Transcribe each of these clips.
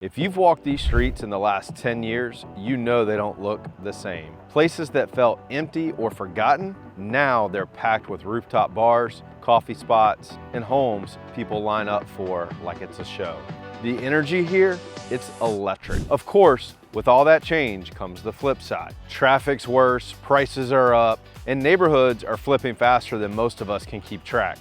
If you've walked these streets in the last 10 years, you know they don't look the same. Places that felt empty or forgotten, now they're packed with rooftop bars, coffee spots, and homes people line up for like it's a show. The energy here, it's electric. Of course, with all that change comes the flip side. Traffic's worse, prices are up, and neighborhoods are flipping faster than most of us can keep track.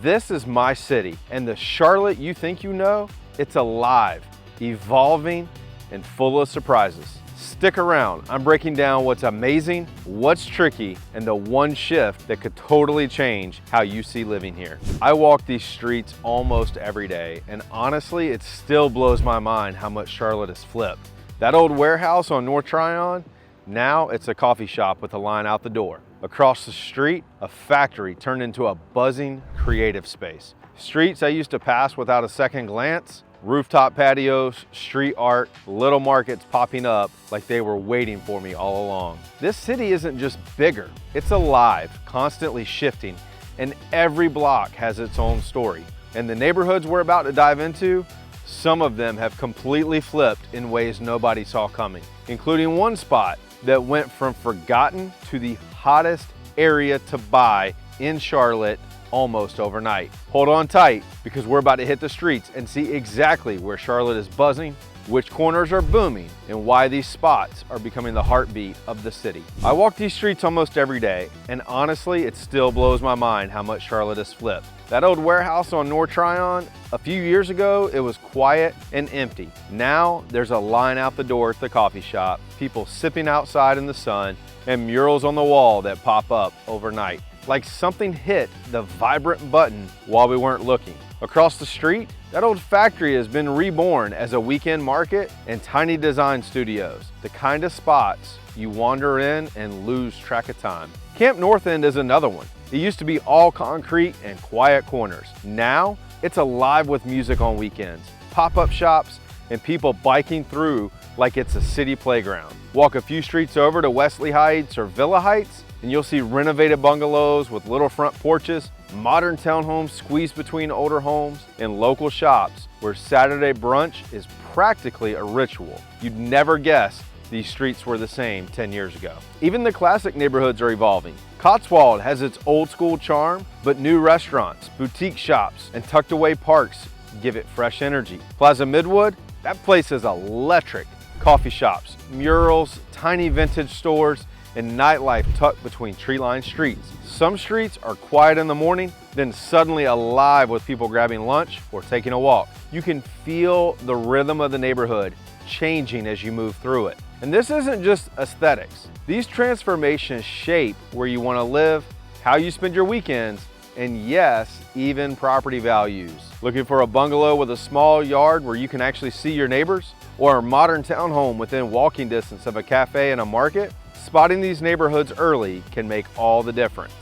This is my city, and the Charlotte you think you know, it's alive, evolving, and full of surprises. Stick around, I'm breaking down what's amazing, what's tricky, and the one shift that could totally change how you see living here. I walk these streets almost every day, and honestly, it still blows my mind how much Charlotte has flipped. That old warehouse on North Tryon, now it's a coffee shop with a line out the door. Across the street, a factory turned into a buzzing creative space. Streets I used to pass without a second glance, rooftop patios, street art, little markets popping up like they were waiting for me all along. This city isn't just bigger, it's alive, constantly shifting, and every block has its own story. And the neighborhoods we're about to dive into, some of them have completely flipped in ways nobody saw coming, including one spot that went from forgotten to the hottest area to buy in Charlotte almost overnight. Hold on tight, because we're about to hit the streets and see exactly where Charlotte is buzzing, which corners are booming, and why these spots are becoming the heartbeat of the city. I walk these streets almost every day, and honestly, it still blows my mind how much Charlotte has flipped. That old warehouse on North Tryon, a few years ago, it was quiet and empty. Now, there's a line out the door at the coffee shop, people sipping outside in the sun, and murals on the wall that pop up overnight. Like something hit the vibrant button while we weren't looking. Across the street, that old factory has been reborn as a weekend market and tiny design studios, the kind of spots you wander in and lose track of time. Camp North End is another one. It used to be all concrete and quiet corners. Now, it's alive with music on weekends, pop-up shops, and people biking through like it's a city playground. Walk a few streets over to Wesley Heights or Villa Heights, and you'll see renovated bungalows with little front porches, modern townhomes squeezed between older homes, and local shops where Saturday brunch is practically a ritual. You'd never guess these streets were the same 10 years ago. Even the classic neighborhoods are evolving. Cotswold has its old school charm, but new restaurants, boutique shops, and tucked away parks give it fresh energy. Plaza Midwood, that place is electric. Coffee shops, murals, tiny vintage stores, and nightlife tucked between tree-lined streets. Some streets are quiet in the morning, then suddenly alive with people grabbing lunch or taking a walk. You can feel the rhythm of the neighborhood changing as you move through it. And this isn't just aesthetics. These transformations shape where you want to live, how you spend your weekends, and yes, even property values. Looking for a bungalow with a small yard where you can actually see your neighbors? Or a modern townhome within walking distance of a cafe and a market? Spotting these neighborhoods early can make all the difference.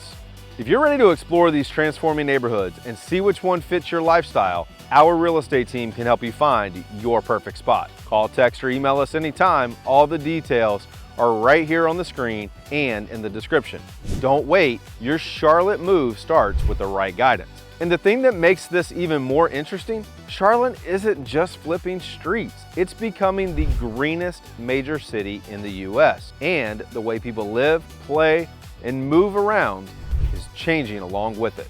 If you're ready to explore these transforming neighborhoods and see which one fits your lifestyle, our real estate team can help you find your perfect spot. Call, text, or email us anytime. All the details are right here on the screen and in the description. Don't wait, your Charlotte move starts with the right guidance. And the thing that makes this even more interesting, Charlotte isn't just flipping streets. It's becoming the greenest major city in the US. And the way people live, play, and move around is changing along with it.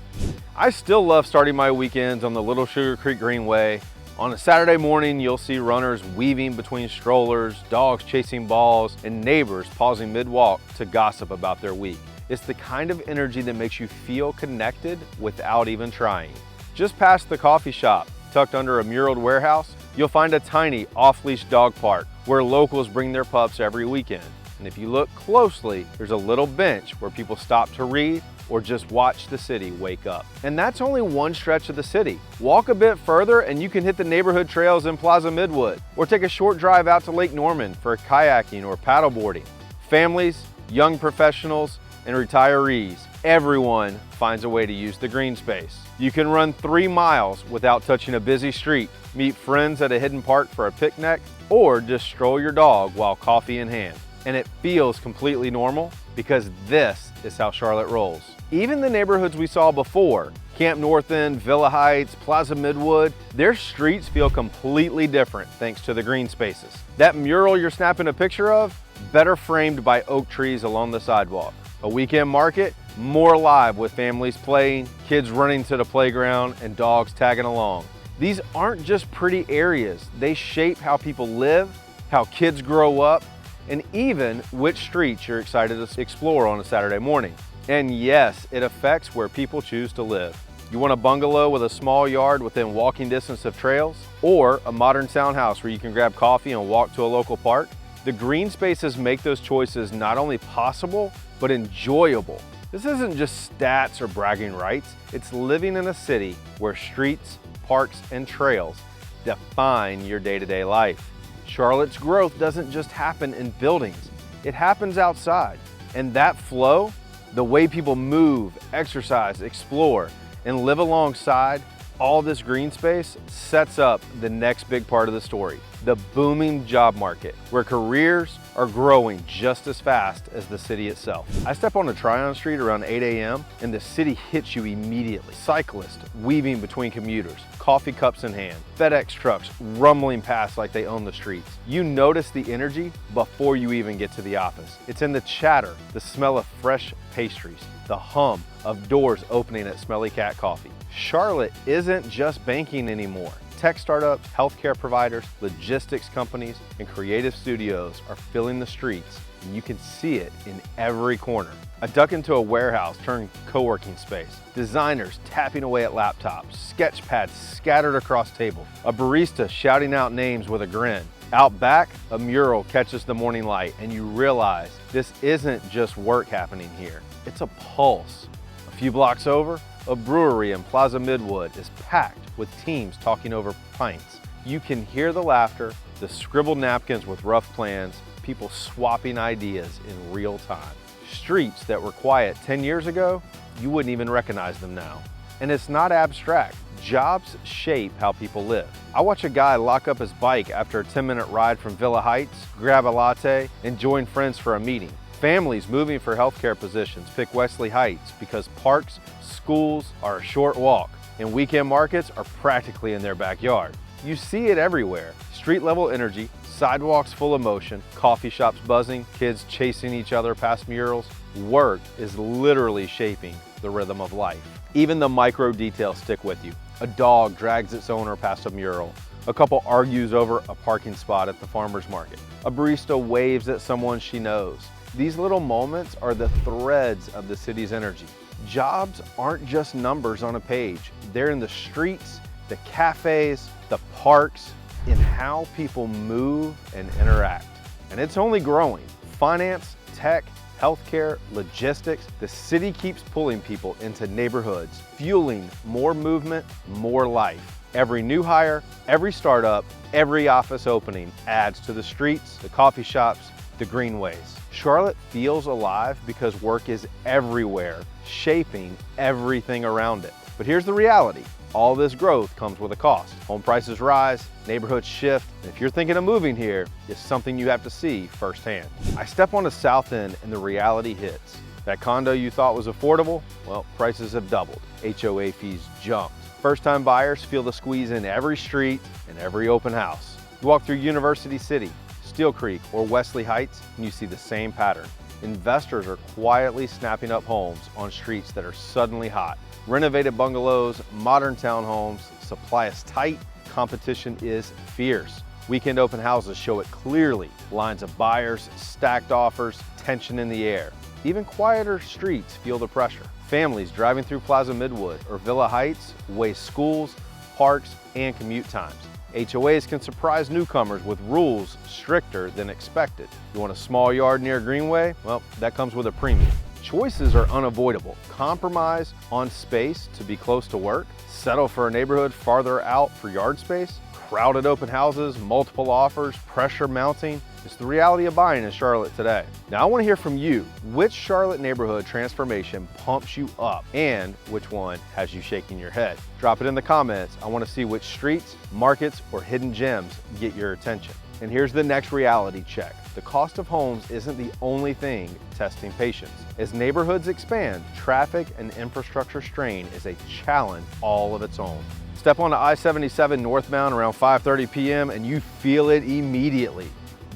I still love starting my weekends on the Little Sugar Creek Greenway. On a Saturday morning, you'll see runners weaving between strollers, dogs chasing balls, and neighbors pausing mid-walk to gossip about their week. It's the kind of energy that makes you feel connected without even trying. Just past the coffee shop, tucked under a muraled warehouse, you'll find a tiny off-leash dog park where locals bring their pups every weekend. And if you look closely, there's a little bench where people stop to read or just watch the city wake up. And that's only one stretch of the city. Walk a bit further and you can hit the neighborhood trails in Plaza Midwood, or take a short drive out to Lake Norman for kayaking or paddleboarding. Families, young professionals, and retirees, everyone finds a way to use the green space. You can run 3 miles without touching a busy street, meet friends at a hidden park for a picnic, or just stroll your dog while coffee in hand. And it feels completely normal because this is how Charlotte rolls. Even the neighborhoods we saw before, Camp North End, Villa Heights, Plaza Midwood, their streets feel completely different thanks to the green spaces. That mural you're snapping a picture of, better framed by oak trees along the sidewalk. A weekend market, more alive with families playing, kids running to the playground, and dogs tagging along. These aren't just pretty areas, they shape how people live, how kids grow up, and even which streets you're excited to explore on a Saturday morning. And yes, it affects where people choose to live. You want a bungalow with a small yard within walking distance of trails, or a modern townhouse where you can grab coffee and walk to a local park? The green spaces make those choices not only possible, but enjoyable. This isn't just stats or bragging rights, it's living in a city where streets, parks, and trails define your day-to-day life. Charlotte's growth doesn't just happen in buildings, it happens outside. And that flow, the way people move, exercise, explore, and live alongside all this green space sets up the next big part of the story, the booming job market, where careers are growing just as fast as the city itself. I step on a Tryon Street around 8 a.m. and the city hits you immediately. Cyclists weaving between commuters, coffee cups in hand, FedEx trucks rumbling past like they own the streets. You notice the energy before you even get to the office. It's in the chatter, the smell of fresh pastries, the hum of doors opening at Smelly Cat Coffee. Charlotte isn't just banking anymore. Tech startups, healthcare providers, logistics companies, and creative studios are filling the streets, and you can see it in every corner. I duck into a warehouse turned co-working space. Designers tapping away at laptops, sketch pads scattered across tables, a barista shouting out names with a grin. Out back, a mural catches the morning light, and you realize this isn't just work happening here. It's a pulse. A few blocks over, a brewery in Plaza Midwood is packed with teams talking over pints. You can hear the laughter, the scribbled napkins with rough plans, people swapping ideas in real time. Streets that were quiet 10 years ago, you wouldn't even recognize them now. And it's not abstract. Jobs shape how people live. I watch a guy lock up his bike after a 10-minute ride from Villa Heights, grab a latte, and join friends for a meeting. Families moving for healthcare positions pick Wesley Heights because parks, schools are a short walk, and weekend markets are practically in their backyard. You see it everywhere. Street level energy, sidewalks full of motion, coffee shops buzzing, kids chasing each other past murals. Work is literally shaping the rhythm of life. Even the micro details stick with you. A dog drags its owner past a mural. A couple argues over a parking spot at the farmer's market. A barista waves at someone she knows. These little moments are the threads of the city's energy. Jobs aren't just numbers on a page. They're in the streets, the cafes, the parks, in how people move and interact. And it's only growing. Finance, tech, healthcare, logistics, the city keeps pulling people into neighborhoods, fueling more movement, more life. Every new hire, every startup, every office opening adds to the streets, the coffee shops, the greenways. Charlotte feels alive because work is everywhere, shaping everything around it. But here's the reality. All this growth comes with a cost. Home prices rise, neighborhoods shift, and if you're thinking of moving here, it's something you have to see firsthand. I step on the south end and the reality hits. That condo you thought was affordable, well, prices have doubled. HOA fees jumped. First-time buyers feel the squeeze in every street and every open house. You walk through University City, Steel Creek, or Wesley Heights, and you see the same pattern. Investors are quietly snapping up homes on streets that are suddenly hot. Renovated bungalows, modern townhomes, supply is tight, competition is fierce. Weekend open houses show it clearly. Lines of buyers, stacked offers, tension in the air. Even quieter streets feel the pressure. Families driving through Plaza Midwood or Villa Heights weigh schools, parks, and commute times. HOAs can surprise newcomers with rules stricter than expected. You want a small yard near Greenway? Well, that comes with a premium. Choices are unavoidable. Compromise on space to be close to work, settle for a neighborhood farther out for yard space, crowded open houses, multiple offers, pressure mounting. It's the reality of buying in Charlotte today. Now I want to hear from you. Which Charlotte neighborhood transformation pumps you up and which one has you shaking your head? Drop it in the comments. I want to see which streets, markets, or hidden gems get your attention. And here's the next reality check. The cost of homes isn't the only thing testing patience. As neighborhoods expand, traffic and infrastructure strain is a challenge all of its own. Step onto I-77 northbound around 5:30 p.m. and you feel it immediately.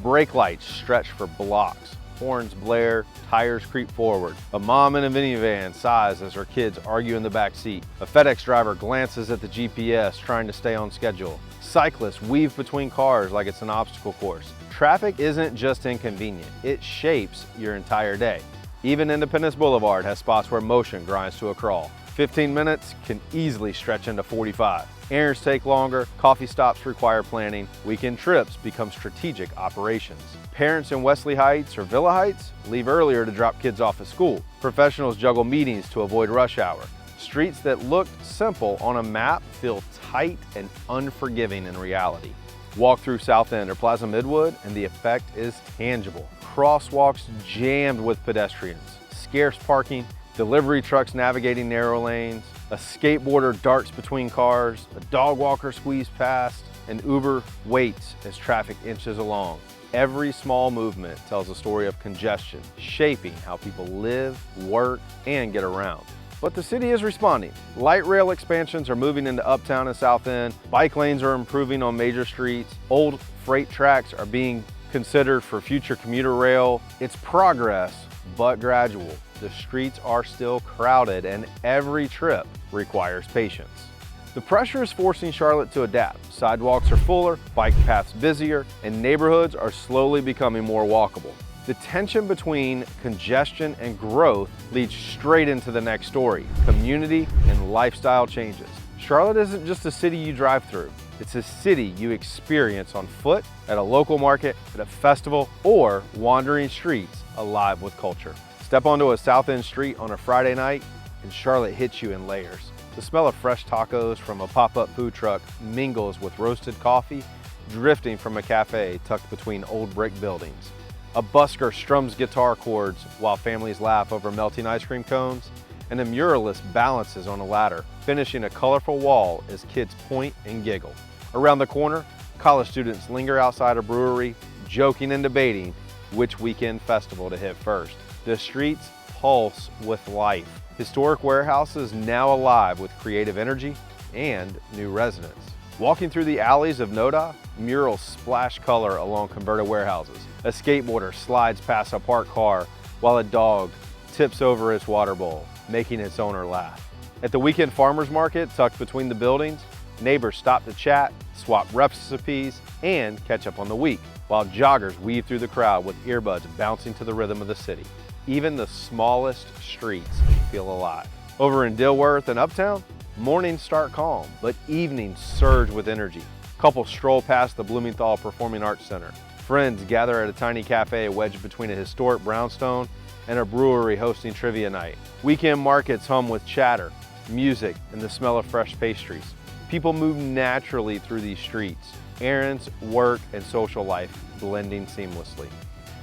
Brake lights stretch for blocks, horns blare, tires creep forward. A mom in a minivan sighs as her kids argue in the back seat. A FedEx driver glances at the GPS trying to stay on schedule. Cyclists weave between cars like it's an obstacle course. Traffic isn't just inconvenient, it shapes your entire day. Even Independence Boulevard has spots where motion grinds to a crawl. 15 minutes can easily stretch into 45. Errands take longer, coffee stops require planning, weekend trips become strategic operations. Parents in Wesley Heights or Villa Heights leave earlier to drop kids off at school. Professionals juggle meetings to avoid rush hour. Streets that look simple on a map feel tight and unforgiving in reality. Walk through South End or Plaza Midwood and the effect is tangible. Crosswalks jammed with pedestrians, scarce parking, delivery trucks navigating narrow lanes, a skateboarder darts between cars, a dog walker squeezed past, an Uber waits as traffic inches along. Every small movement tells a story of congestion, shaping how people live, work, and get around. But the city is responding. Light rail expansions are moving into Uptown and South End, bike lanes are improving on major streets, old freight tracks are being considered for future commuter rail. It's progress, but gradual. The streets are still crowded and every trip requires patience. The pressure is forcing Charlotte to adapt. Sidewalks are fuller, bike paths busier, and neighborhoods are slowly becoming more walkable. The tension between congestion and growth leads straight into the next story, community and lifestyle changes. Charlotte isn't just a city you drive through. It's a city you experience on foot, at a local market, at a festival, or wandering streets alive with culture. Step onto a South End street on a Friday night and Charlotte hits you in layers. The smell of fresh tacos from a pop-up food truck mingles with roasted coffee drifting from a cafe tucked between old brick buildings. A busker strums guitar chords while families laugh over melting ice cream cones, and a muralist balances on a ladder, finishing a colorful wall as kids point and giggle. Around the corner, college students linger outside a brewery, joking and debating which weekend festival to hit first. The streets pulse with life. Historic warehouses now alive with creative energy and new residents. Walking through the alleys of Noda, murals splash color along converted warehouses. A skateboarder slides past a parked car while a dog tips over its water bowl, making its owner laugh. At the weekend farmers market tucked between the buildings, neighbors stop to chat, swap recipes, and catch up on the week, while joggers weave through the crowd with earbuds bouncing to the rhythm of the city. Even the smallest streets feel alive. Over in Dilworth and Uptown, mornings start calm, but evenings surge with energy. Couples stroll past the Blumenthal Performing Arts Center. Friends gather at a tiny cafe wedged between a historic brownstone and a brewery hosting trivia night. Weekend markets hum with chatter, music, and the smell of fresh pastries. People move naturally through these streets, errands, work, and social life blending seamlessly.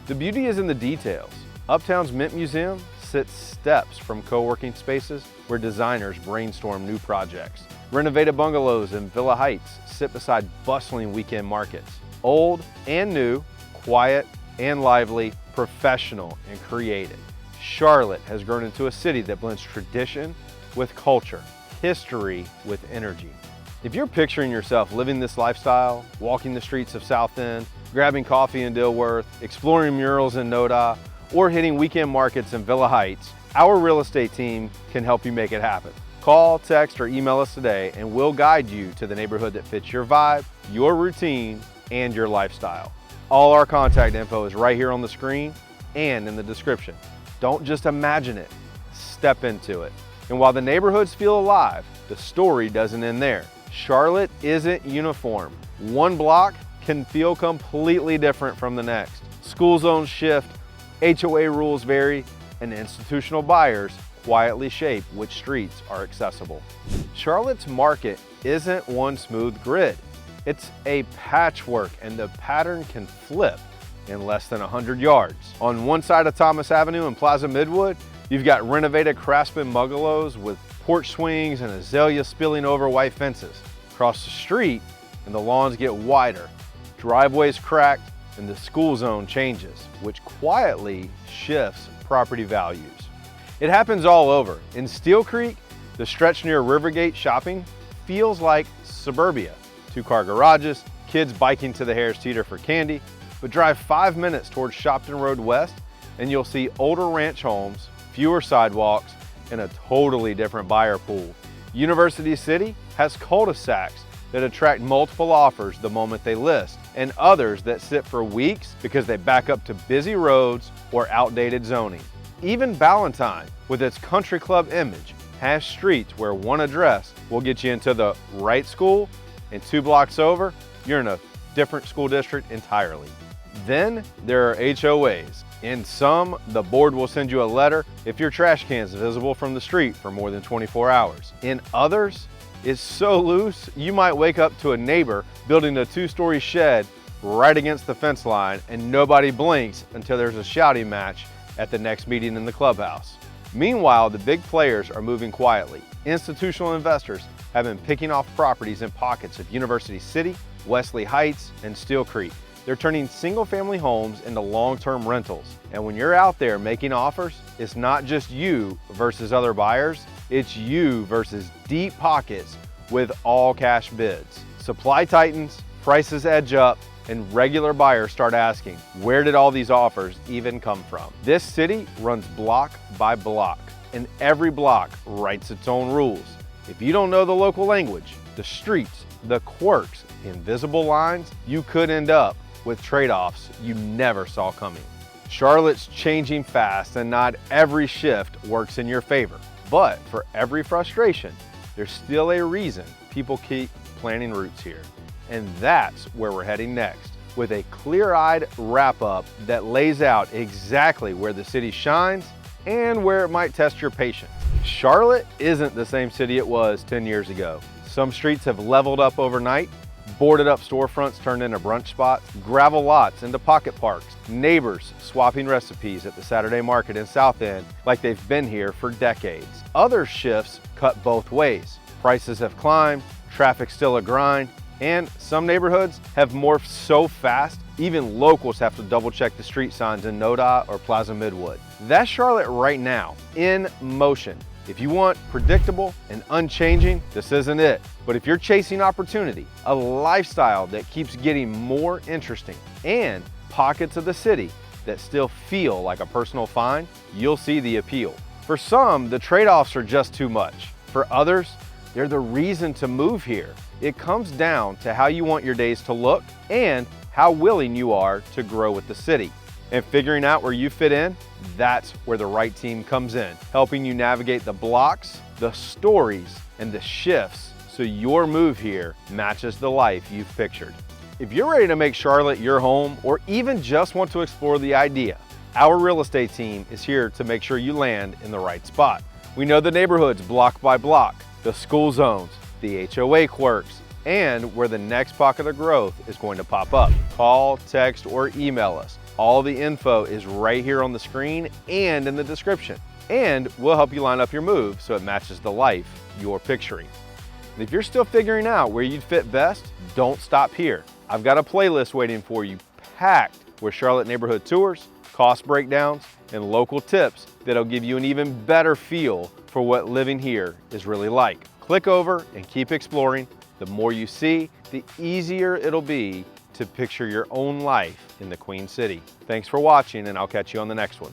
The beauty is in the details. Uptown's Mint Museum sits steps from co-working spaces where designers brainstorm new projects. Renovated bungalows in Villa Heights sit beside bustling weekend markets. Old and new, quiet and lively, professional and creative. Charlotte has grown into a city that blends tradition with culture, history with energy. If you're picturing yourself living this lifestyle, walking the streets of South End, grabbing coffee in Dilworth, exploring murals in Noda, or hitting weekend markets in Villa Heights, our real estate team can help you make it happen. Call, text, or email us today and we'll guide you to the neighborhood that fits your vibe, your routine, and your lifestyle. All our contact info is right here on the screen and in the description. Don't just imagine it, step into it. And while the neighborhoods feel alive, the story doesn't end there. Charlotte isn't uniform. One block can feel completely different from the next. School zones shift, HOA rules vary, and institutional buyers quietly shape which streets are accessible. Charlotte's market isn't one smooth grid. It's a patchwork, and the pattern can flip in less than 100 yards. On one side of Thomas Avenue in Plaza Midwood, you've got renovated Craftsman bungalows with porch swings and azaleas spilling over white fences. Across the street, and the lawns get wider, driveways cracked, and the school zone changes, which quietly shifts property values. It happens all over. In Steel Creek, the stretch near Rivergate shopping feels like suburbia. 2-car garages, kids biking to the Harris Teeter for candy, but drive 5 minutes towards Shopton Road West and you'll see older ranch homes, fewer sidewalks, and a totally different buyer pool. University City has cul-de-sacs that attract multiple offers the moment they list, and others that sit for weeks because they back up to busy roads or outdated zoning. Even Ballantyne, with its country club image, has streets where one address will get you into the right school, and 2 blocks over, you're in a different school district entirely. Then there are HOAs. In some, the board will send you a letter if your trash can is visible from the street for more than 24 hours. In others, it's so loose, you might wake up to a neighbor building a 2-story shed right against the fence line and nobody blinks until there's a shouting match at the next meeting in the clubhouse. Meanwhile, the big players are moving quietly. Institutional investors have been picking off properties in pockets of University City, Wesley Heights, and Steel Creek. They're turning single-family homes into long-term rentals. And when you're out there making offers, it's not just you versus other buyers, it's you versus deep pockets with all cash bids. Supply tightens, prices edge up, and regular buyers start asking, where did all these offers even come from? This city runs block by block, and every block writes its own rules. If you don't know the local language, the streets, the quirks, invisible lines, you could end up with trade-offs you never saw coming. Charlotte's changing fast, and not every shift works in your favor. But for every frustration, there's still a reason people keep planting roots here. And that's where we're heading next, with a clear-eyed wrap-up that lays out exactly where the city shines and where it might test your patience. Charlotte isn't the same city it was 10 years ago. Some streets have leveled up overnight, boarded up storefronts turned into brunch spots, gravel lots into pocket parks, neighbors swapping recipes at the Saturday market in South End like they've been here for decades. Other shifts cut both ways. Prices have climbed, traffic's still a grind, and some neighborhoods have morphed so fast, even locals have to double check the street signs in NoDa or Plaza Midwood. That's Charlotte right now, in motion. If you want predictable and unchanging, this isn't it. But if you're chasing opportunity, a lifestyle that keeps getting more interesting, and pockets of the city that still feel like a personal find, you'll see the appeal. For some, the trade-offs are just too much. For others, they're the reason to move here. It comes down to how you want your days to look and how willing you are to grow with the city. And figuring out where you fit in, that's where the right team comes in, helping you navigate the blocks, the stories, and the shifts so your move here matches the life you've pictured. If you're ready to make Charlotte your home, or even just want to explore the idea, our real estate team is here to make sure you land in the right spot. We know the neighborhoods block by block, the school zones, the HOA quirks, and where the next pocket of growth is going to pop up. Call, text, or email us. All the info is right here on the screen and in the description. And we'll help you line up your move so it matches the life you're picturing. And if you're still figuring out where you'd fit best, don't stop here. I've got a playlist waiting for you, packed with Charlotte neighborhood tours, cost breakdowns, and local tips that'll give you an even better feel for what living here is really like. Click over and keep exploring. The more you see, the easier it'll be to picture your own life in the Queen City. Thanks for watching, and I'll catch you on the next one.